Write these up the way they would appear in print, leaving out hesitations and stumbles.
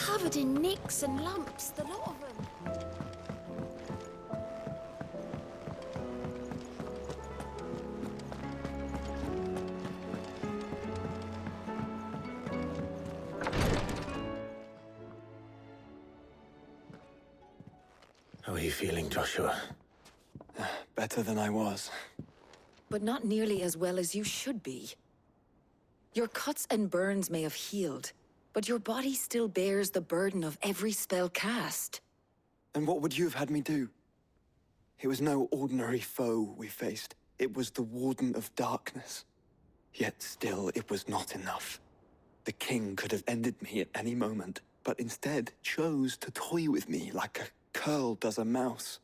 covered in nicks and lumps, the lot of them. How are you feeling, Joshua? Better than I was. But not nearly as well as you should be. Your cuts and burns may have healed, but your body still bears the burden of every spell cast. And what would you have had me do? It was no ordinary foe we faced. It was the Warden of Darkness. Yet still, it was not enough. The king could have ended me at any moment, but instead chose to toy with me like a curl does a mouse.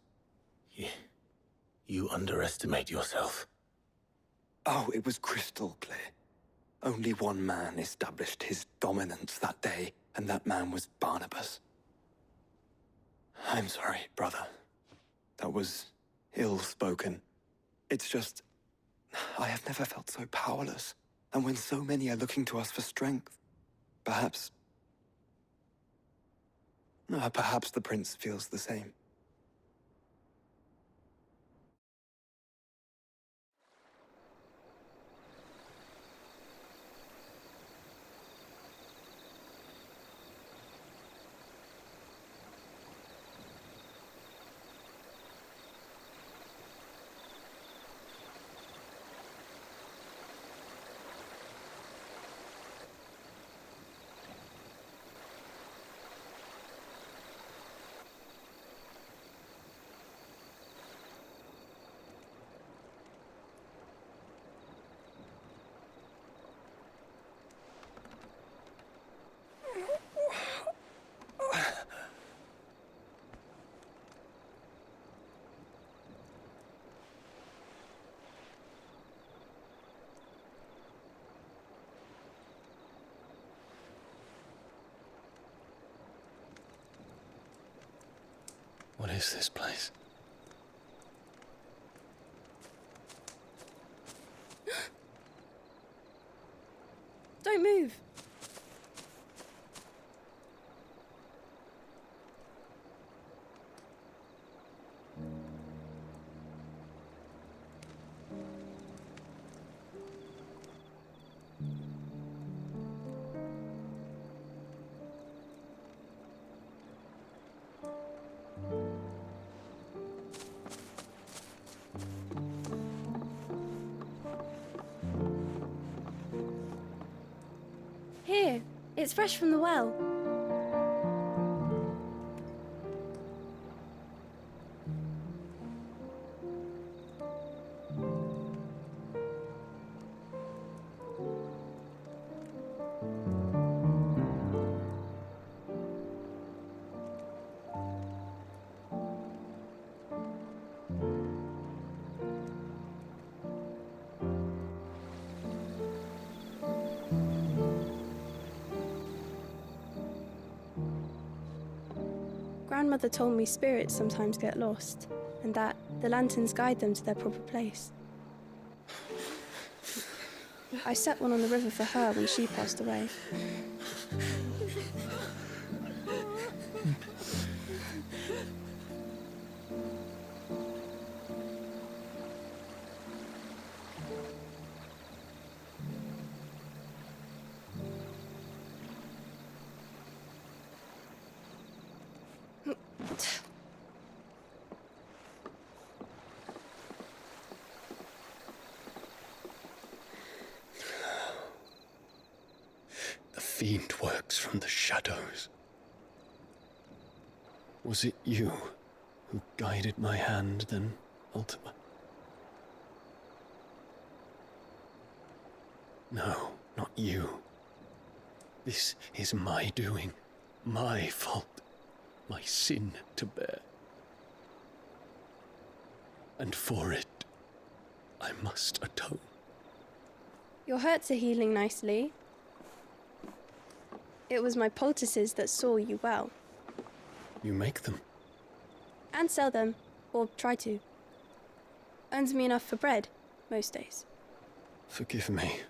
You underestimate yourself. Oh, it was crystal clear. Only one man established his dominance that day, and that man was Barnabas. I'm sorry, brother. That was ill-spoken. It's just, I have never felt so powerless. And when so many are looking to us for strength, perhaps the prince feels the same. What is this place? Don't move. Here, it's fresh from the well. Grandmother told me spirits sometimes get lost, and that the lanterns guide them to their proper place. I set one on the river for her when she passed away. The fiend works from the shadows. Was it you who guided my hand then, Ultima? No, not you. This is my doing, my fault, my sin to bear. And for it, I must atone. Your hurts are healing nicely. It was my poultices that saw you well. You make them? And sell them, or try to. Earns me enough for bread, most days. Forgive me.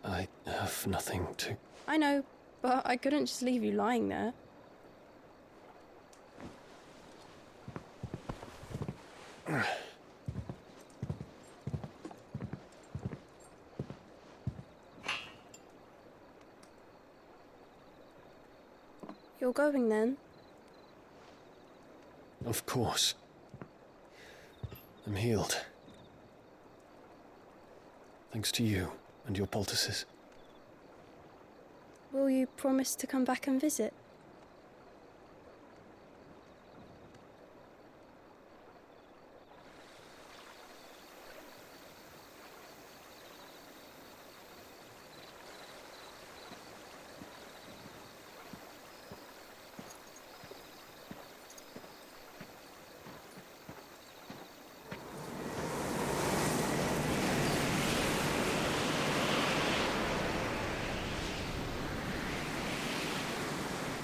I have nothing to... I know, but I couldn't just leave you lying there. You're going then? Of course. I'm healed. Thanks to you and your poultices. Will you promise to come back and visit?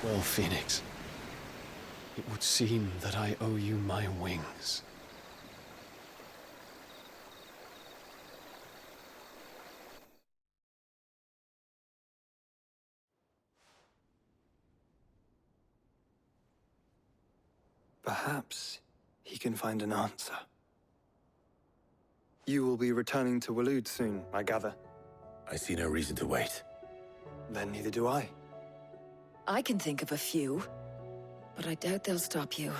Well, Phoenix, it would seem that I owe you my wings. Perhaps he can find an answer. You will be returning to Waloed soon, I gather. I see no reason to wait. Then neither do I. I can think of a few, but I doubt they'll stop you.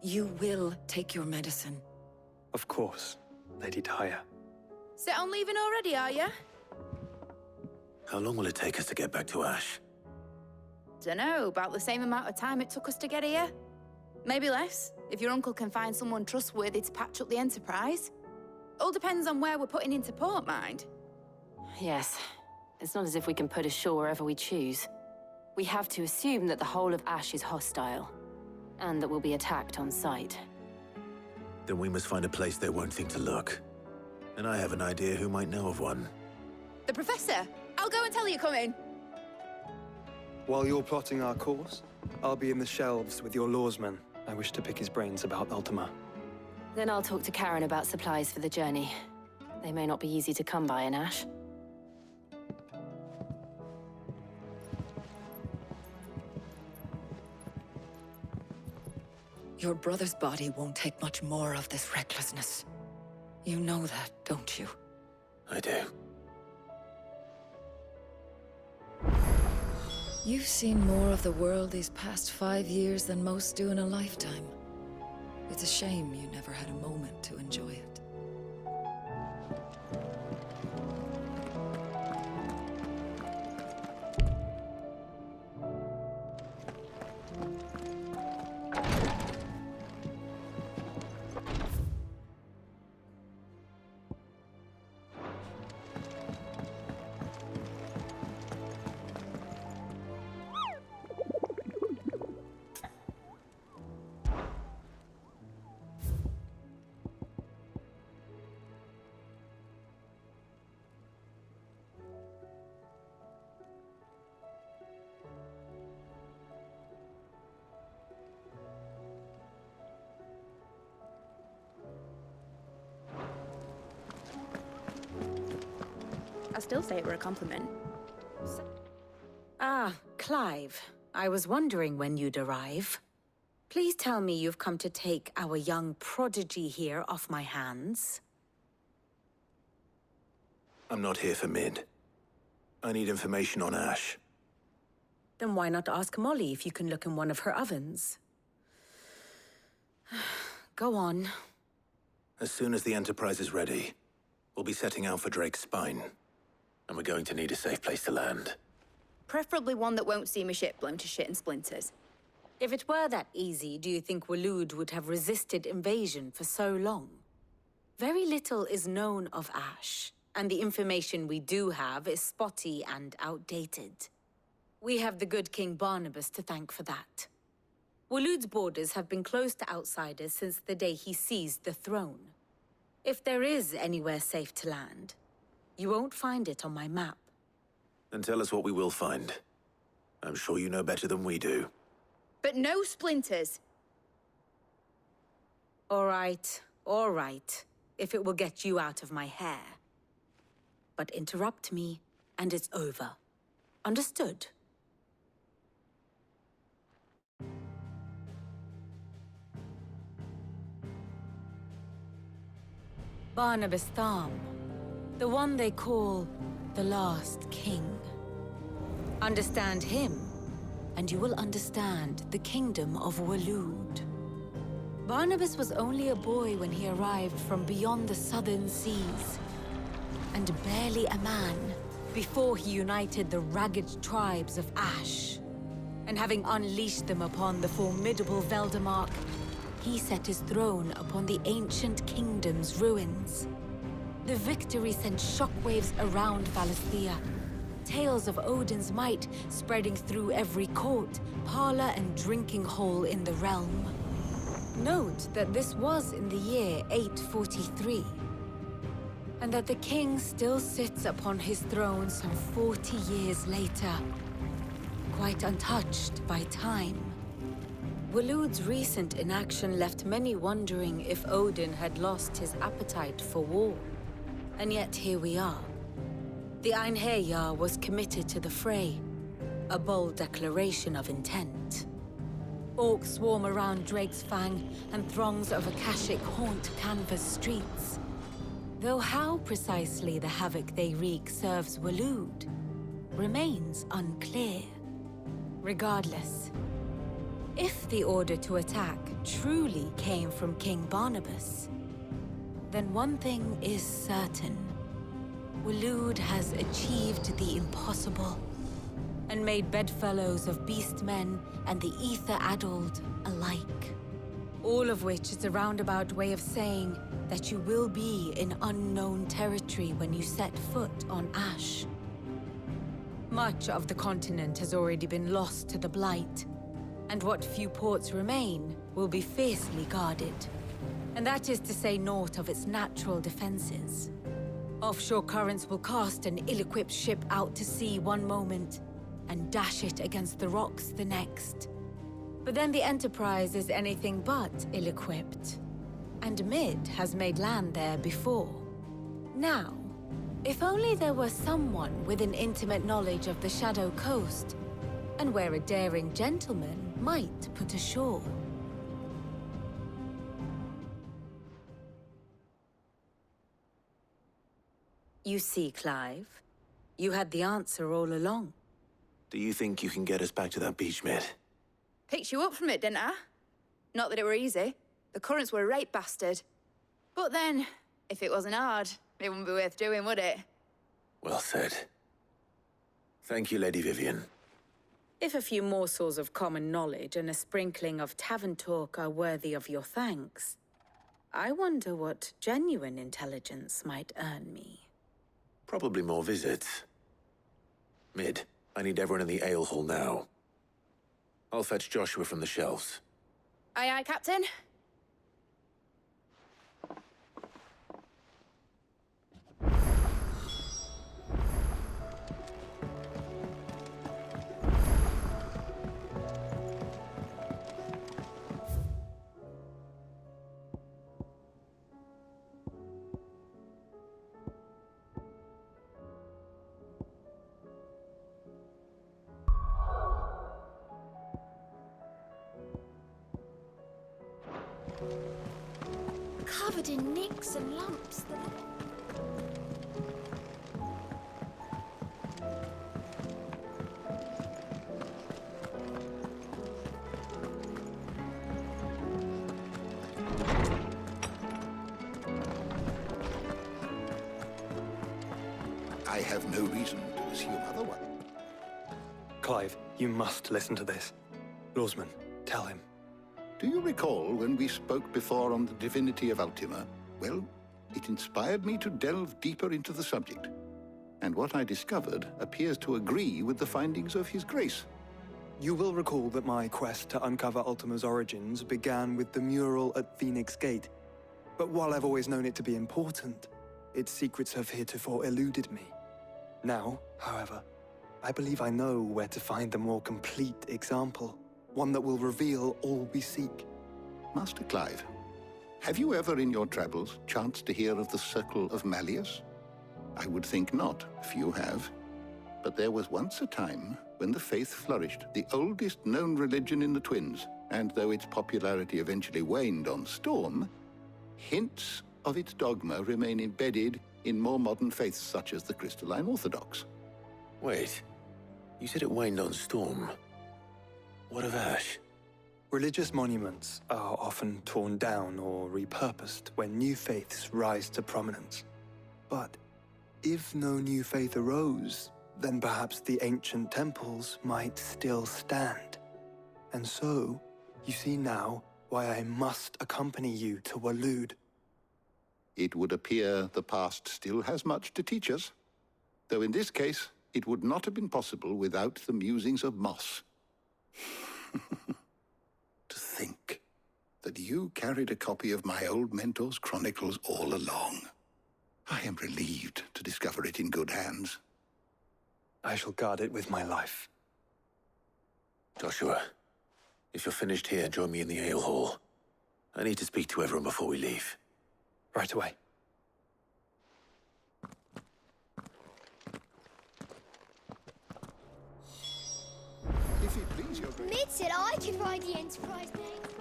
You will take your medicine. Of course, Lady Daya. Set on leaving already, are you? How long will it take us to get back to Ash? Dunno, about the same amount of time it took us to get here. Maybe less, if your uncle can find someone trustworthy to patch up the Enterprise. All depends on where we're putting into port, mind. Yes. It's not as if we can put ashore wherever we choose. We have to assume that the whole of Ash is hostile, and that we'll be attacked on sight. Then we must find a place they won't think to look. And I have an idea who might know of one. The Professor! I'll go and tell you coming. While you're plotting our course, I'll be in the shelves with your lawsman. I wish to pick his brains about Ultima. Then I'll talk to Karen about supplies for the journey. They may not be easy to come by in Ash. Your brother's body won't take much more of this recklessness. You know that, don't you? I do. You've seen more of the world these past 5 years than most do in a lifetime. It's a shame you never had a moment to enjoy it. I still say it were a compliment. Ah, Clive. I was wondering when you'd arrive. Please tell me you've come to take our young prodigy here off my hands. I'm not here for Mid. I need information on Ash. Then why not ask Molly if you can look in one of her ovens? Go on. As soon as the Enterprise is ready, we'll be setting out for Drake's Spine. And we're going to need a safe place to land. Preferably one that won't see my ship blown to shit and splinters. If it were that easy, do you think Waloed would have resisted invasion for so long? Very little is known of Ash, and the information we do have is spotty and outdated. We have the good King Barnabas to thank for that. Waloed's borders have been closed to outsiders since the day he seized the throne. If there is anywhere safe to land, you won't find it on my map. Then tell us what we will find. I'm sure you know better than we do. But no splinters. All right, if it will get you out of my hair. But interrupt me, and it's over. Understood? Barnabas Tharm, the one they call the Last King. Understand him, and you will understand the kingdom of Waloed. Barnabas was only a boy when he arrived from beyond the southern seas, and barely a man before he united the ragged tribes of Ash. And having unleashed them upon the formidable Veldemark, he set his throne upon the ancient kingdom's ruins. The victory sent shockwaves around Valisthea, tales of Odin's might spreading through every court, parlor, and drinking hole in the realm. Note that this was in the year 843, and that the king still sits upon his throne some 40 years later, quite untouched by time. Waloed's recent inaction left many wondering if Odin had lost his appetite for war. And yet here we are. The Einherjar was committed to the fray, a bold declaration of intent. Orcs swarm around Drake's Fang, and throngs of Akashic haunt Canva's streets. Though how precisely the havoc they wreak serves Waloed remains unclear. Regardless, if the order to attack truly came from King Barnabas, then one thing is certain. Waloed has achieved the impossible, and made bedfellows of beastmen and the ether-addled alike. All of which is a roundabout way of saying that you will be in unknown territory when you set foot on Ash. Much of the continent has already been lost to the Blight, and what few ports remain will be fiercely guarded. And that is to say naught of its natural defenses. Offshore currents will cast an ill-equipped ship out to sea one moment, and dash it against the rocks the next. But then the Enterprise is anything but ill-equipped, and Mid has made land there before. Now, if only there were someone with an intimate knowledge of the Shadow Coast, and where a daring gentleman might put ashore. You see, Clive, you had the answer all along. Do you think you can get us back to that beach, Mid? Picked you up from it, didn't I? Not that it were easy. The currents were a right bastard. But then, if it wasn't hard, it wouldn't be worth doing, would it? Well said. Thank you, Lady Vivian. If a few morsels of common knowledge and a sprinkling of tavern talk are worthy of your thanks, I wonder what genuine intelligence might earn me. Probably more visits. Mid, I need everyone in the ale hall now. I'll fetch Joshua from the shelves. Aye, aye, Captain. Covered in nicks and lumps. I have no reason to assume otherwise. Clive, you must listen to this. Lawsman, tell him. Do you recall when we spoke before on the divinity of Ultima? Well, it inspired me to delve deeper into the subject. And what I discovered appears to agree with the findings of His Grace. You will recall that my quest to uncover Ultima's origins began with the mural at Phoenix Gate. But while I've always known it to be important, its secrets have heretofore eluded me. Now, however, I believe I know where to find the more complete example. One that will reveal all we seek. Master Clive, have you ever in your travels chanced to hear of the Circle of Malleus? I would think not, few have. But there was once a time when the faith flourished, the oldest known religion in the Twins, and though its popularity eventually waned on Storm, hints of its dogma remain embedded in more modern faiths such as the Crystalline Orthodox. Wait. You said it waned on Storm. What of Ash? Religious monuments are often torn down or repurposed when new faiths rise to prominence. But if no new faith arose, then perhaps the ancient temples might still stand. And so, you see now why I must accompany you to Waloed. It would appear the past still has much to teach us, though in this case, it would not have been possible without the musings of Moss. To think that you carried a copy of my old mentor's chronicles all along. I am relieved to discover it in good hands. I shall guard it with my life. Joshua, if you're finished here, join me in the ale hall. I need to speak to everyone before we leave. Right away. If it please your grace. Mid said I could ride the Enterprise next.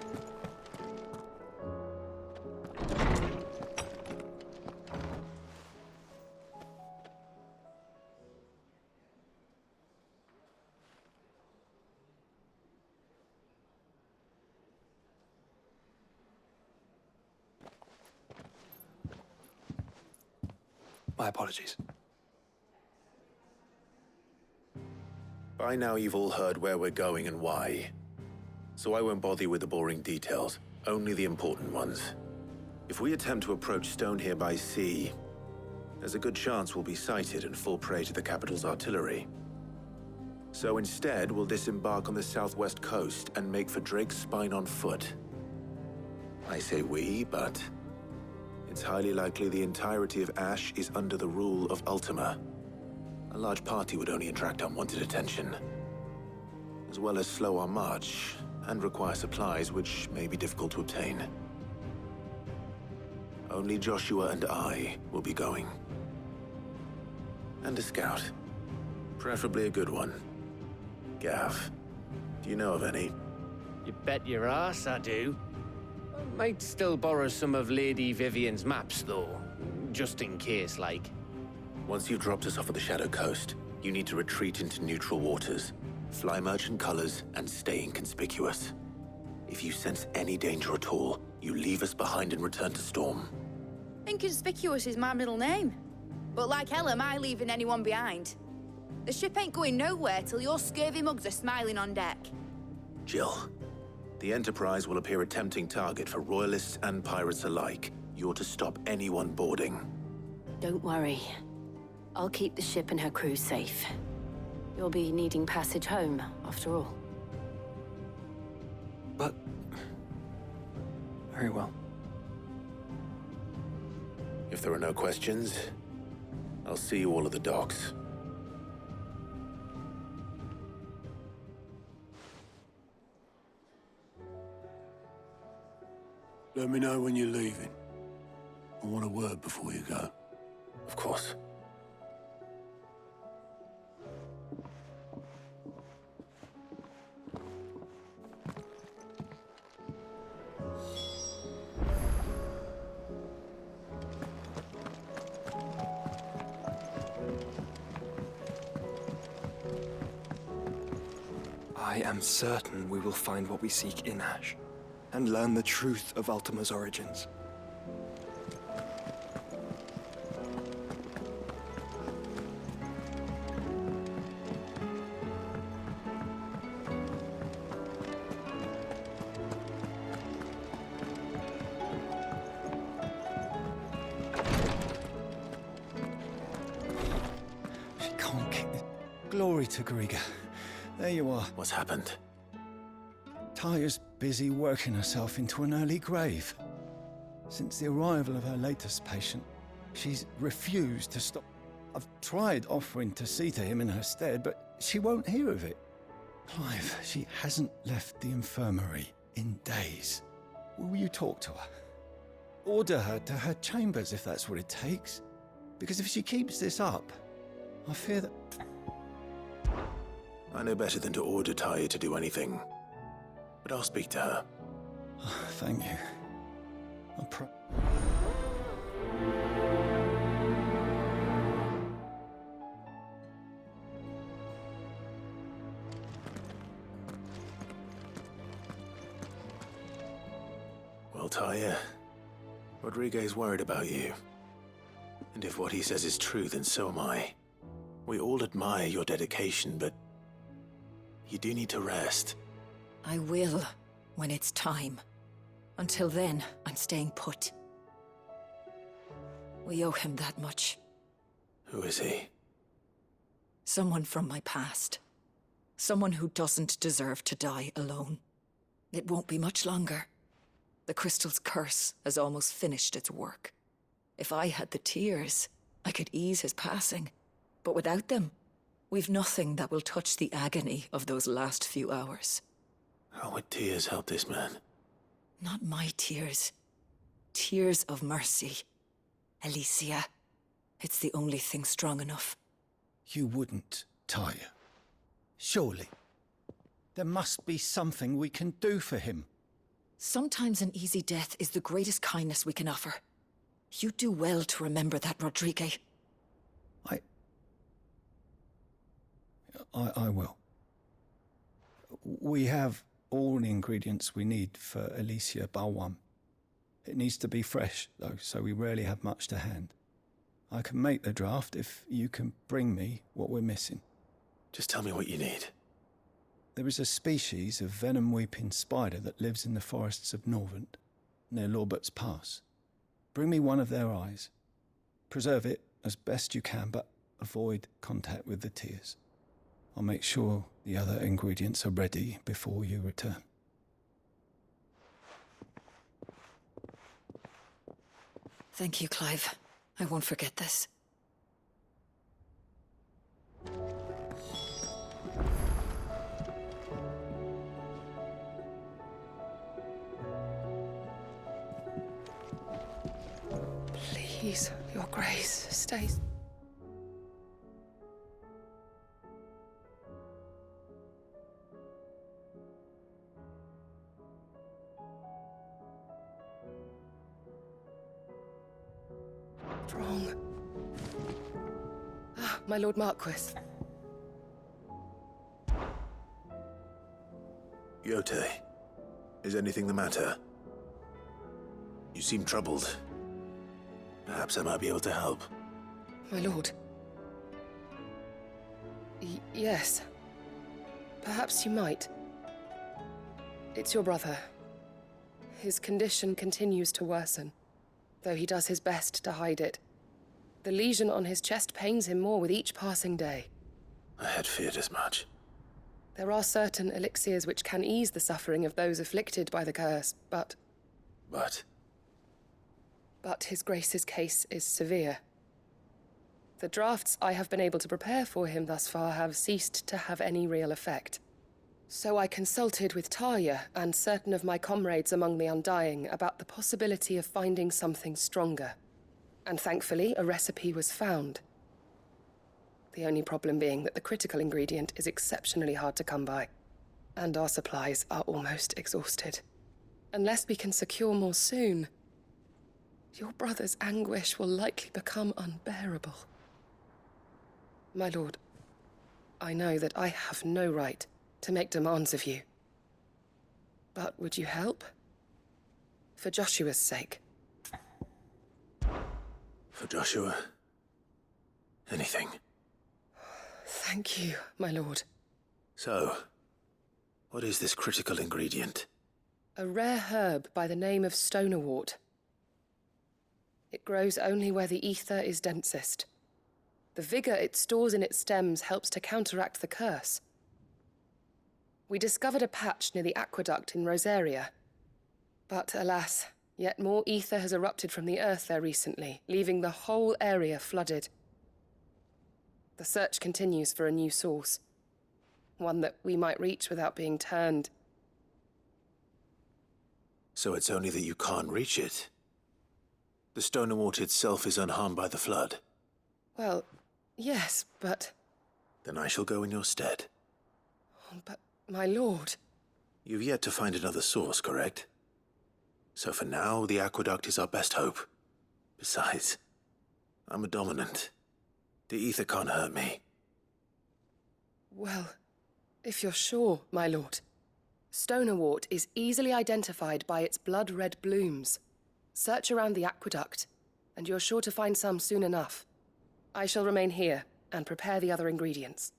My apologies. By now you've all heard where we're going and why. So I won't bother you with the boring details, only the important ones. If we attempt to approach Stone here by sea, there's a good chance we'll be sighted and fall prey to the capital's artillery. So instead, we'll disembark on the southwest coast and make for Drake's Spine on foot. I say we, but it's highly likely the entirety of Ash is under the rule of Ultima. A large party would only attract unwanted attention, as well as slow our march and require supplies which may be difficult to obtain. Only Joshua and I will be going. And a scout. Preferably a good one. Gav, do you know of any? You bet your ass I do. I might still borrow some of Lady Vivian's maps, though. Just in case, like. Once you've dropped us off at the Shadow Coast, you need to retreat into neutral waters, fly merchant colors, and stay inconspicuous. If you sense any danger at all, you leave us behind and return to Storm. Inconspicuous is my middle name. But like hell am I leaving anyone behind. The ship ain't going nowhere till your scurvy mugs are smiling on deck. Jill, the Enterprise will appear a tempting target for royalists and pirates alike. You're to stop anyone boarding. Don't worry. I'll keep the ship and her crew safe. You'll be needing passage home, after all. But... very well. If there are no questions, I'll see you all at the docks. Let me know when you're leaving. I want a word before you go. Of course. I am certain we will find what we seek in Ash, and learn the truth of Ultima's origins. She can't kick it. Glory to Griga. There you are. What's happened? Tyre's busy working herself into an early grave. Since the arrival of her latest patient, she's refused to stop. I've tried offering to see to him in her stead, but she won't hear of it. Clive, she hasn't left the infirmary in days. Will you talk to her? Order her to her chambers if that's what it takes. Because if she keeps this up, I fear that... I know better than to order Tyre to do anything. But I'll speak to her. Thank you. Well, Talia, Rodriguez worried about you. And if what he says is true, then so am I. We all admire your dedication, but you do need to rest. I will, when it's time. Until then, I'm staying put. We owe him that much. Who is he? Someone from my past. Someone who doesn't deserve to die alone. It won't be much longer. The crystal's curse has almost finished its work. If I had the tears, I could ease his passing. But without them, we've nothing that will touch the agony of those last few hours. How would tears help this man? Not my tears. Tears of mercy. Alicia, it's the only thing strong enough. You wouldn't, Talia. Surely. There must be something we can do for him. Sometimes an easy death is the greatest kindness we can offer. You do well to remember that, Rodrigue. I will. We have all the ingredients we need for Alicia Balwam. It needs to be fresh, though, so we rarely have much to hand. I can make the draft if you can bring me what we're missing. Just tell me what you need. There is a species of venom-weeping spider that lives in the forests of Norvent, near Lorbert's Pass. Bring me one of their eyes. Preserve it as best you can, but avoid contact with the tears. I'll make sure the other ingredients are ready before you return. Thank you, Clive. I won't forget this. Please, Your Grace, stay. Wrong. Ah, my Lord Marquis. Yote, is anything the matter? You seem troubled. Perhaps I might be able to help. My lord. Yes. Perhaps you might. It's your brother. His condition continues to worsen, though he does his best to hide it. The lesion on his chest pains him more with each passing day. I had feared as much. There are certain elixirs which can ease the suffering of those afflicted by the curse, but... But His Grace's case is severe. The drafts I have been able to prepare for him thus far have ceased to have any real effect. So I consulted with Talia and certain of my comrades among the Undying about the possibility of finding something stronger. And thankfully, a recipe was found. The only problem being that the critical ingredient is exceptionally hard to come by, and our supplies are almost exhausted. Unless we can secure more soon, your brother's anguish will likely become unbearable. My lord, I know that I have no right to make demands of you. But would you help? For Joshua's sake. For Joshua? Anything. Thank you, my lord. So, what is this critical ingredient? A rare herb by the name of stonerwort. It grows only where the ether is densest. The vigor it stores in its stems helps to counteract the curse. We discovered a patch near the aqueduct in Rosaria. But alas, yet more ether has erupted from the earth there recently, leaving the whole area flooded. The search continues for a new source. One that we might reach without being turned. So it's only that you can't reach it? The Stonerwort itself is unharmed by the flood? Well, yes, but... Then I shall go in your stead. But, my lord... You've yet to find another source, correct? So for now, the aqueduct is our best hope. Besides, I'm a dominant. The ether can't hurt me. Well, if you're sure, my lord. Stonerwort is easily identified by its blood-red blooms. Search around the aqueduct, and you're sure to find some soon enough. I shall remain here and prepare the other ingredients.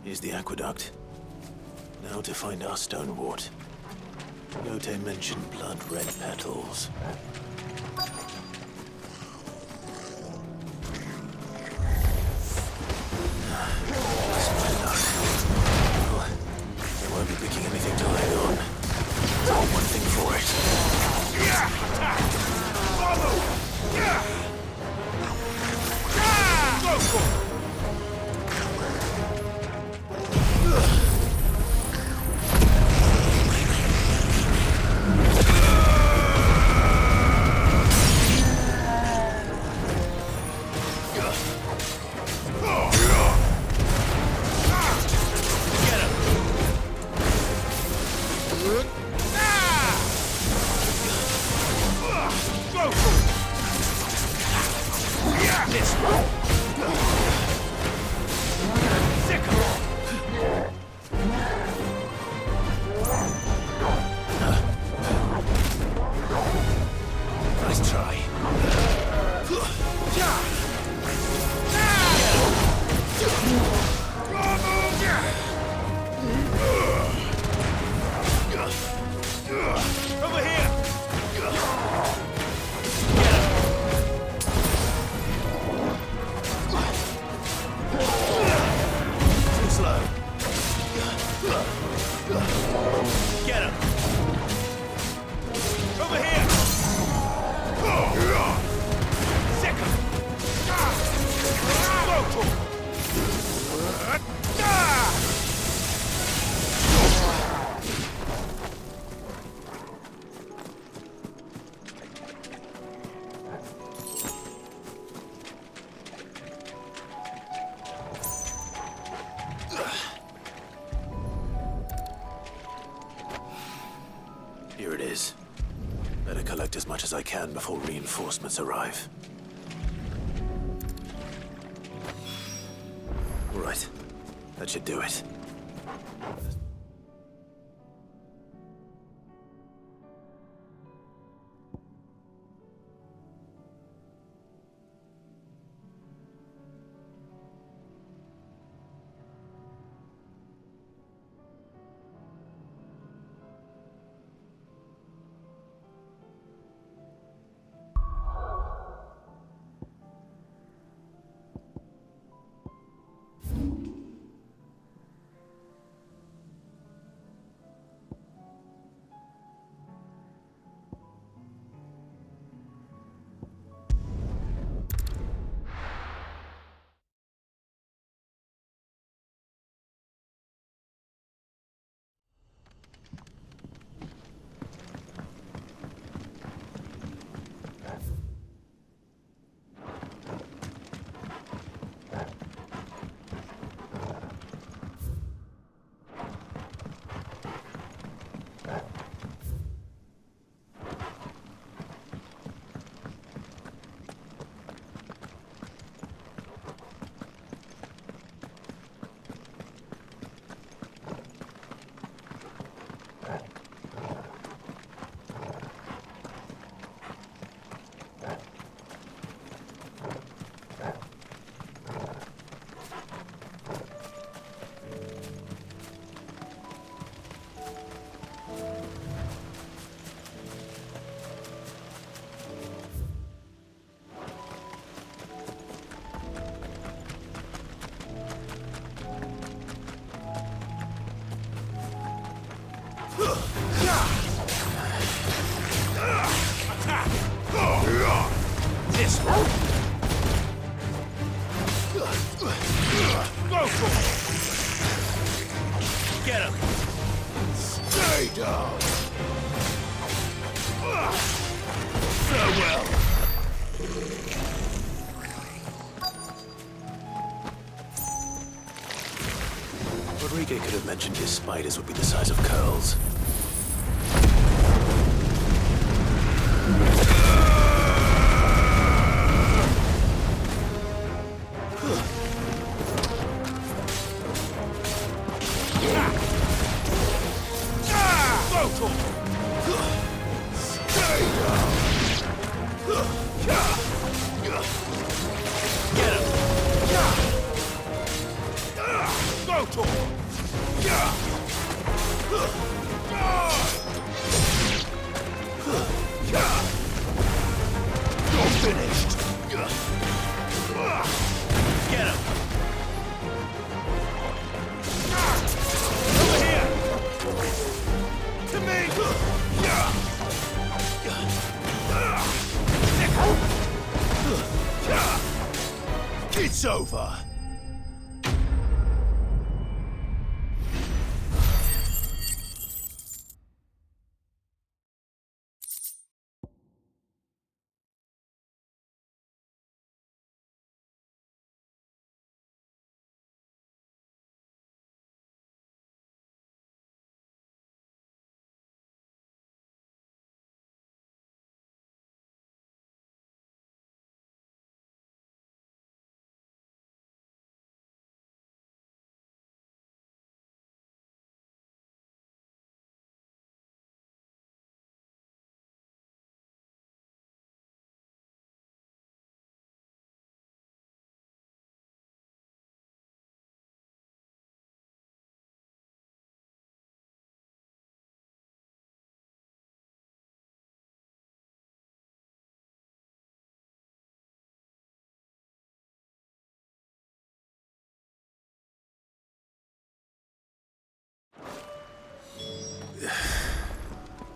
Here's the aqueduct. Now to find our stonewort. Yote mentioned blood-red petals. That's not enough. Well, they won't be picking anything to hide on. There's one thing for it. Here it is. Better collect as much as I can before reinforcements arrive. Right. That should do it. This one. Go for it. Get him. Stay down. Farewell. Rodrigo could have mentioned his spiders would be the size of curls. It's over.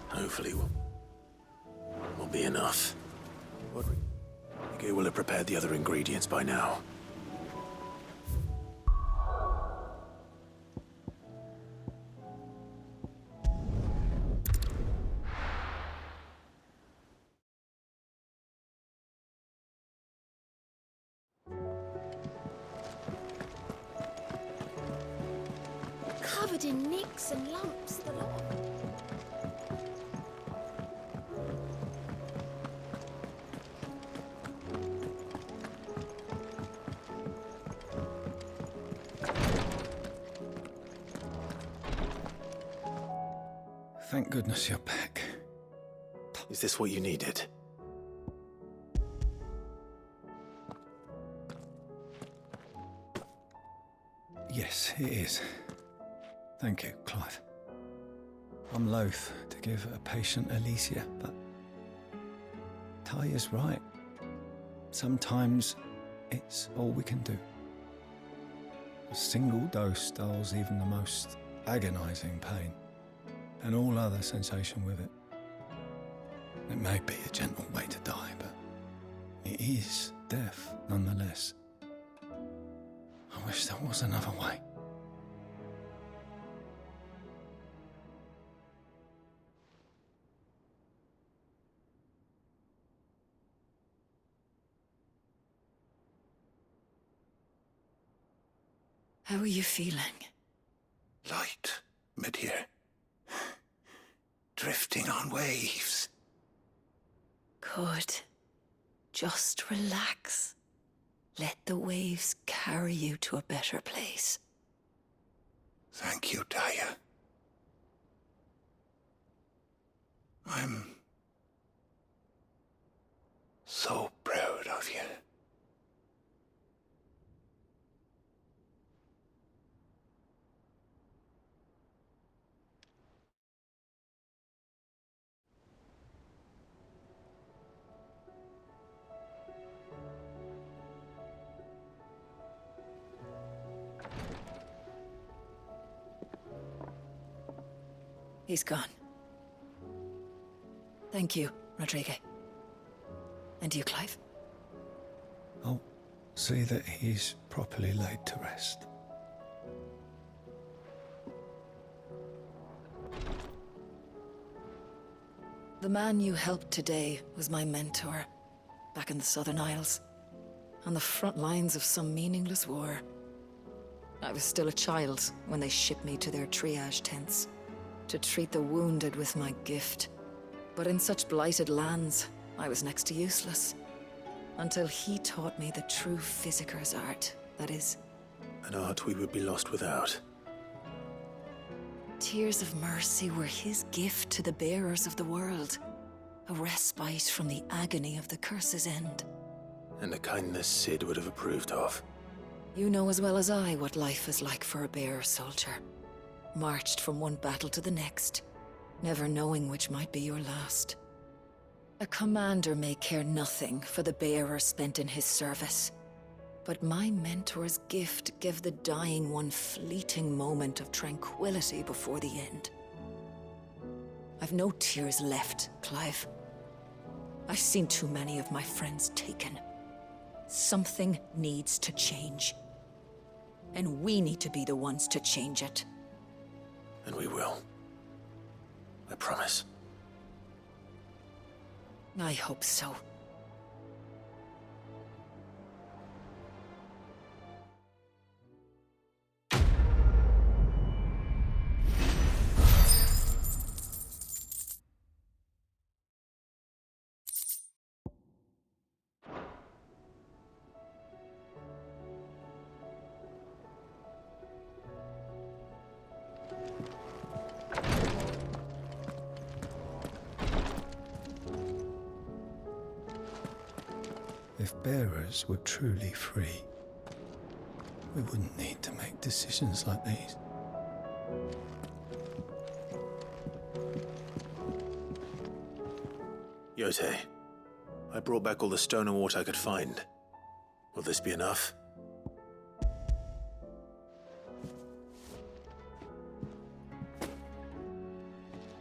Hopefully will be enough. Rodrigo will have prepared the other ingredients by now. Covered in nicks and lumps, the lot. Thank goodness you're back. Is this what you needed? Yes, it is. Thank you, Clive. I'm loath to give a patient Alicia, but Taya's right. Sometimes it's all we can do. A single dose dulls even the most agonizing pain, and all other sensation with it. It may be a gentle way to die, but it is death nonetheless. I wish there was another way. How are you feeling? Light, mid-here. Drifting on waves. Good. Just relax. Let the waves carry you to a better place. Thank you, Taya. I'm so proud of you. He's gone. Thank you, Rodrigue. And you, Clive? I'll see that he's properly laid to rest. The man you helped today was my mentor, back in the Southern Isles, on the front lines of some meaningless war. I was still a child when they shipped me to their triage tents, to treat the wounded with my gift. But in such blighted lands, I was next to useless. Until he taught me the true physicker's art, that is. An art we would be lost without. Tears of mercy were his gift to the bearers of the world. A respite from the agony of the curse's end. And a kindness Sid would have approved of. You know as well as I what life is like for a bearer soldier. Marched from one battle to the next, never knowing which might be your last. A commander may care nothing for the bearer spent in his service. But my mentor's gift gave the dying one fleeting moment of tranquility before the end. I've no tears left, Clive. I've seen too many of my friends taken. Something needs to change. And we need to be the ones to change it. And we will. I promise. I hope so. If bearers were truly free, we wouldn't need to make decisions like these. Yote, I brought back all the stone and water I could find. Will this be enough?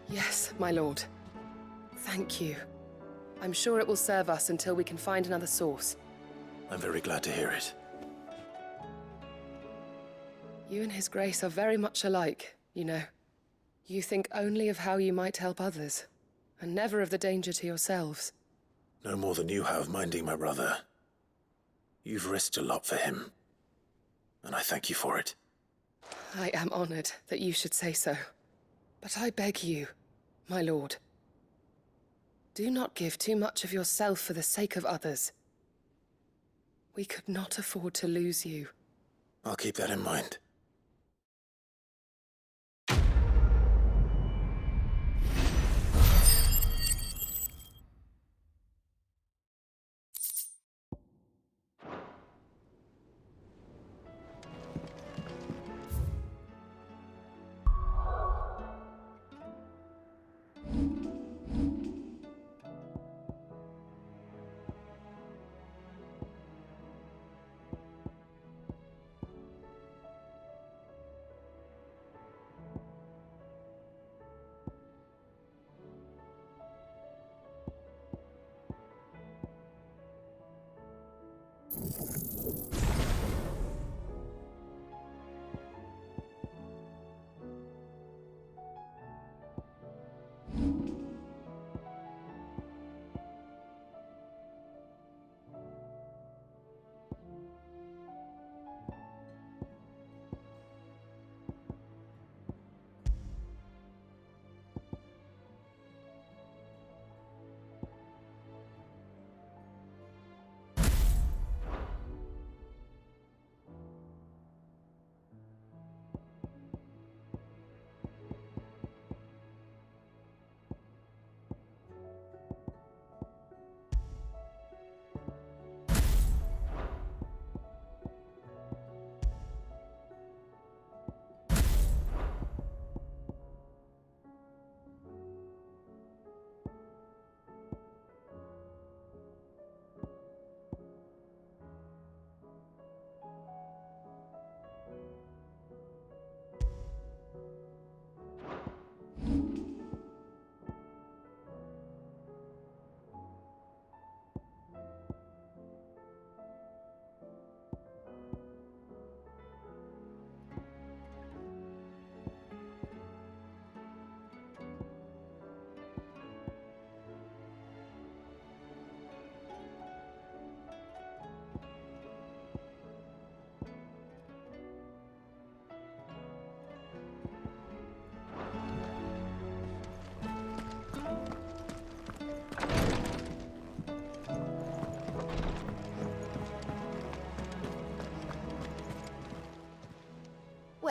Yes, my lord. Thank you. I'm sure it will serve us until we can find another source. I'm very glad to hear it. You and His Grace are very much alike, you know. You think only of how you might help others, and never of the danger to yourselves. No more than you have minding my brother. You've risked a lot for him, and I thank you for it. I am honored that you should say so. But I beg you, my lord, do not give too much of yourself for the sake of others. We could not afford to lose you. I'll keep that in mind.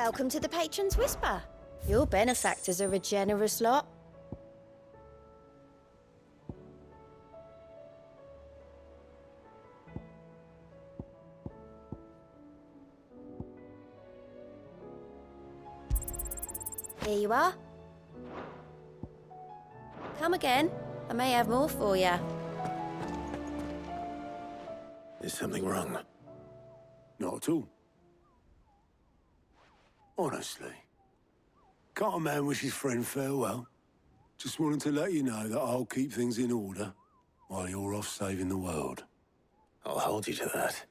Welcome to the Patron's Whisper. Your benefactors are a generous lot. Here you are. Come again. I may have more for you. Is something wrong? Not at all. Honestly. Can't a man wish his friend farewell? Just wanted to let you know that I'll keep things in order while you're off saving the world. I'll hold you to that.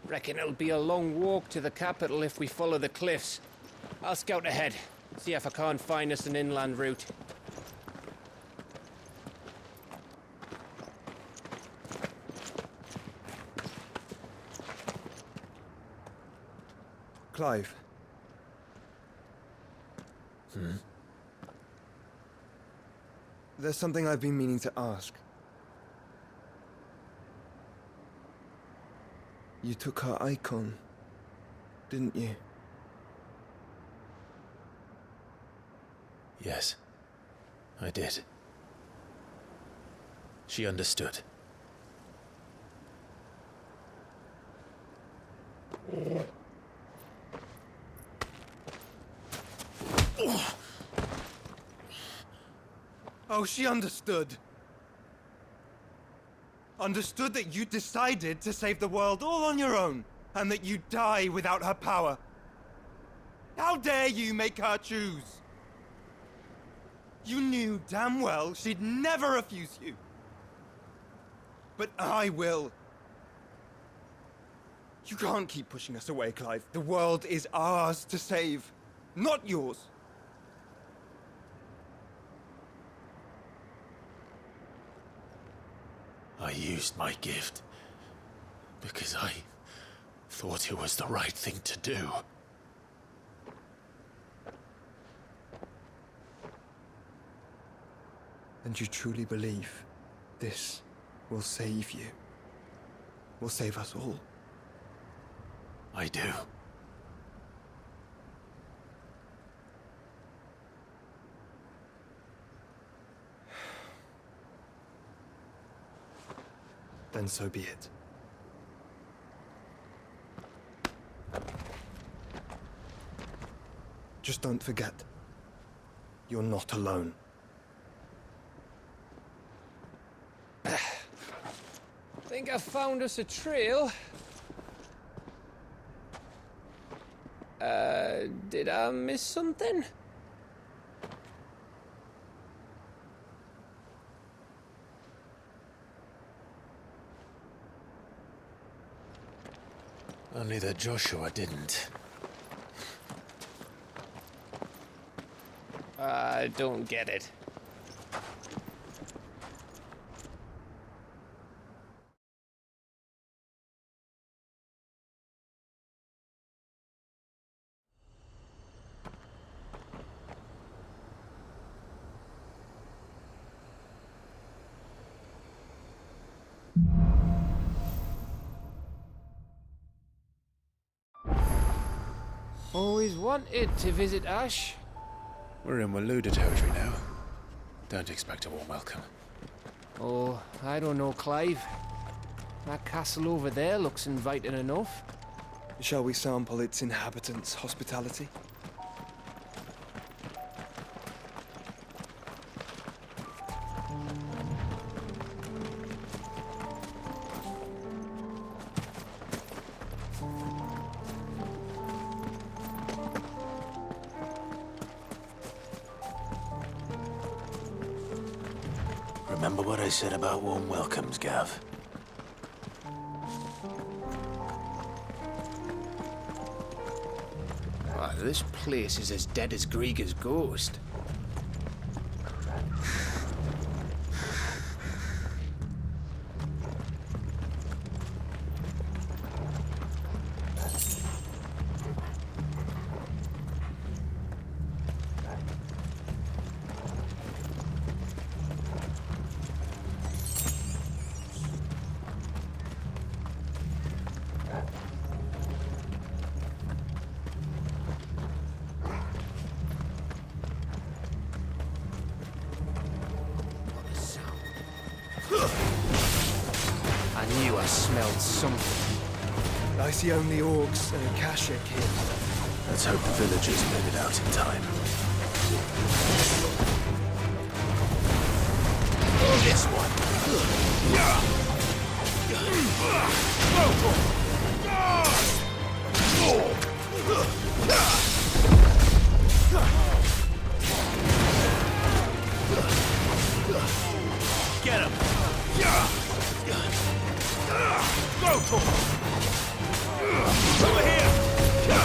Reckon it'll be a long walk to the capital if we follow the cliffs. I'll scout ahead, see if I can't find us an inland route. Clive. There's something I've been meaning to ask. You took her icon, didn't you? Yes, I did. She understood. Oh, she understood. Understood that you decided to save the world all on your own, and that you'd die without her power. How dare you make her choose? You knew damn well she'd never refuse you. But I will. You can't keep pushing us away, Clive. The world is ours to save, not yours. I used my gift because I thought it was the right thing to do. And you truly believe this will save you? Will save us all? I do. Then so be it. Just don't forget, you're not alone. Think I found us a trail. Did I miss something? Only that Joshua didn't. I don't get it. Always wanted to visit Ash. We're in Waluda territory now. Don't expect a warm welcome. Oh, I don't know, Clive. That castle over there looks inviting enough. Shall we sample its inhabitants' hospitality? Remember what I said about warm welcomes, Gav? Wow, this place is as dead as Grieger's ghost. I knew I smelled something. I see only orcs and Akashic here. Let's hope the villagers made it out in time. This one. Get him! Go for him! Over here! Go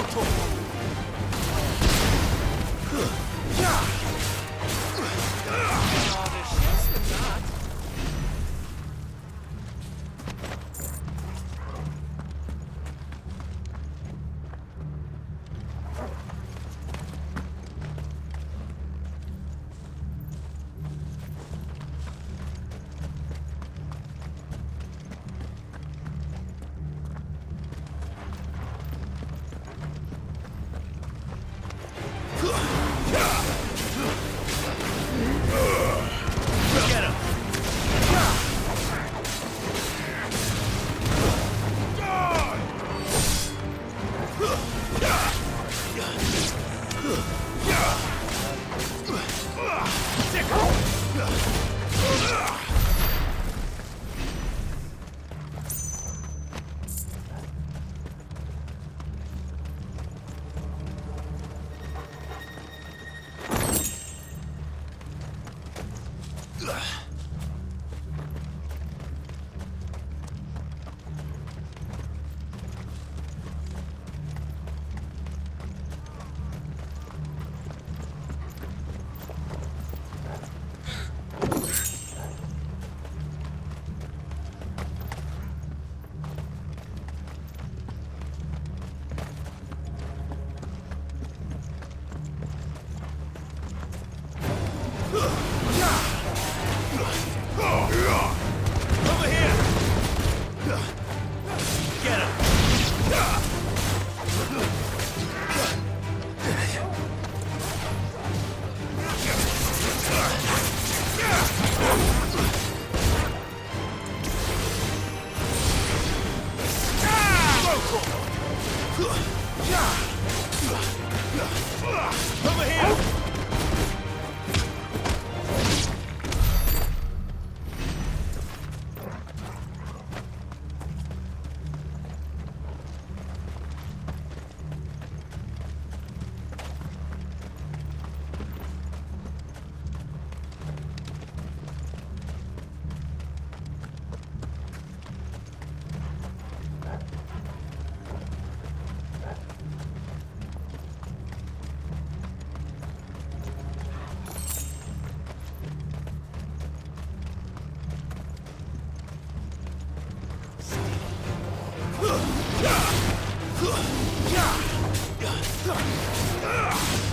for him! Over here! Get him! Over here!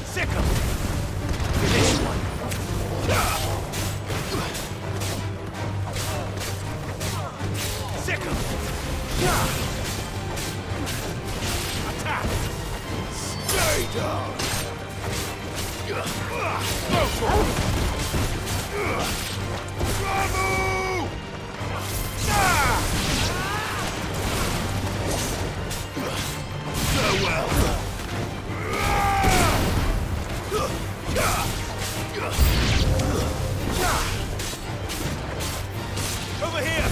Sick him! This one. Sick him! Attack! Stay down! Go for it! Bravo! Farewell! Over here!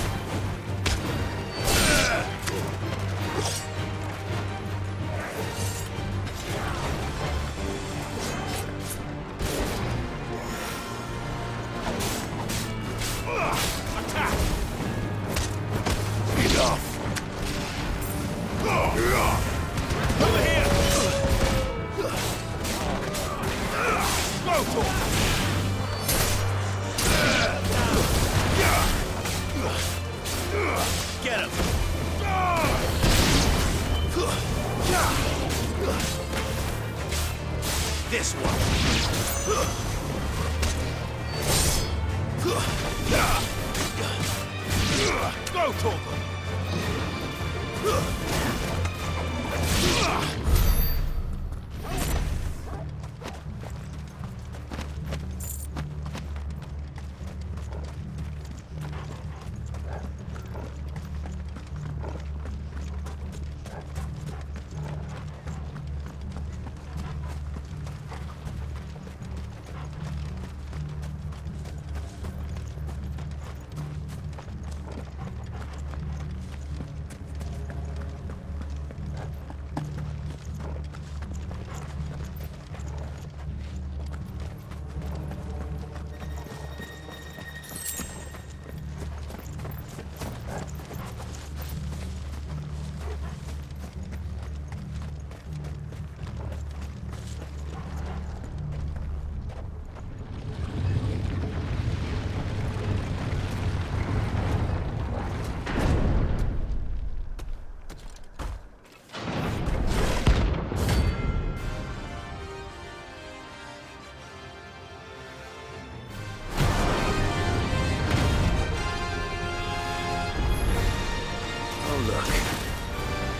This one. Go, Torgal!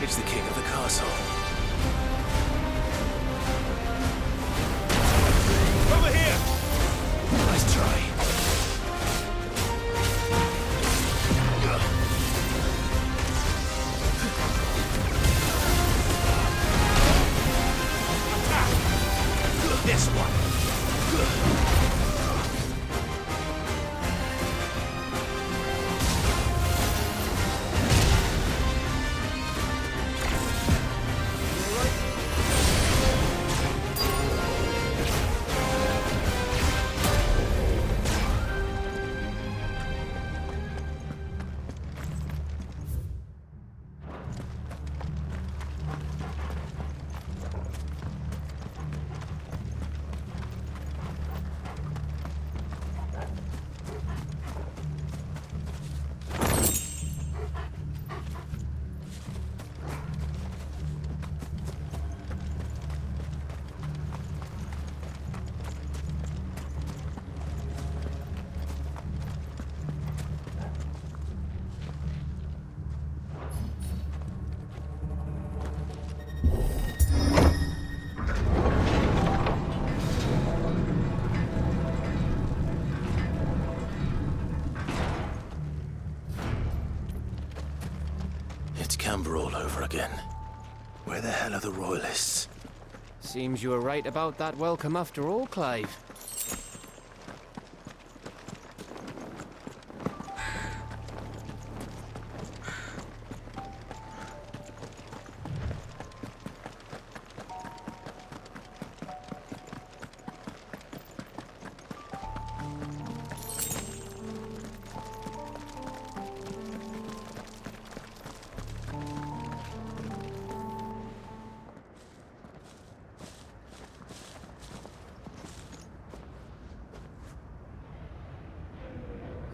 It's the king of the castle. Over here! Nice try. This one. It's Camber all over again. Where the hell are the royalists? Seems you were right about that welcome after all, Clive.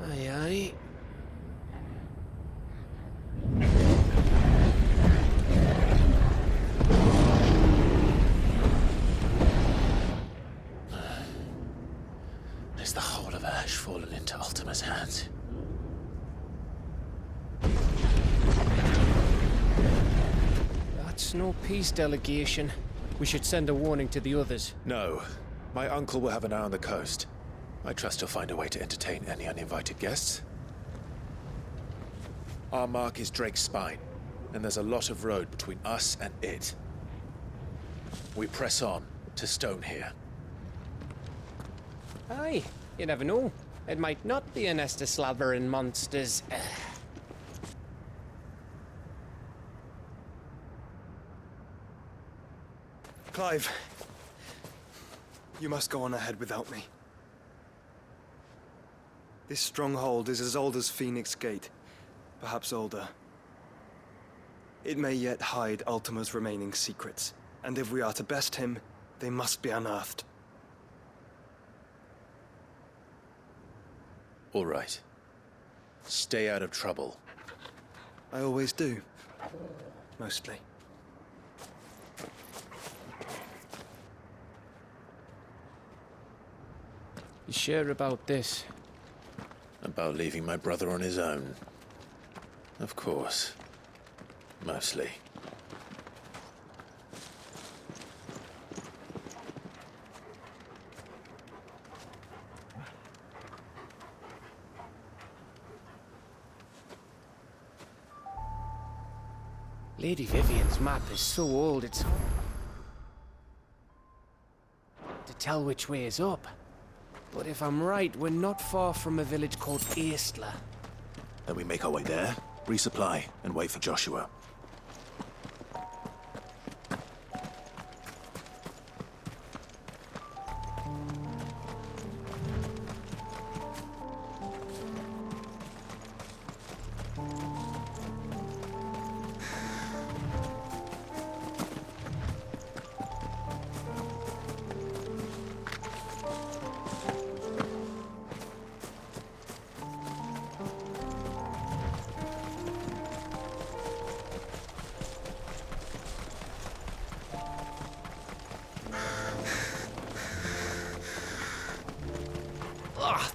Aye, aye. Is the whole of Ash fallen into Ultima's hands? That's no peace delegation. We should send a warning to the others. No. My uncle will have an eye on the coast. I trust he'll find a way to entertain any uninvited guests. Our mark is Drake's Spine, and there's a lot of road between us and it. We press on to Stone here. Aye, you never know. It might not be a nest of slavering monsters. Clive, you must go on ahead without me. This stronghold is as old as Phoenix Gate, perhaps older. It may yet hide Ultima's remaining secrets, and if we are to best him, they must be unearthed. All right. Stay out of trouble. I always do. Mostly. You sure about this? About leaving my brother on his own? Of course. Mostly. Lady Vivian's map is so old it's hard to tell which way is up. But if I'm right, we're not far from a village called Aistla. Then we make our way there, resupply, and wait for Joshua.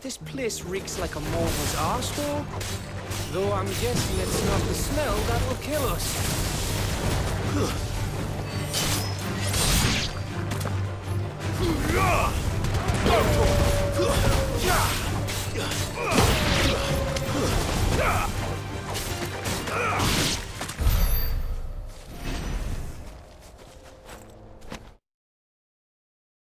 This place reeks like a mortal's arsehole. Though I'm guessing it's not the smell that will kill us.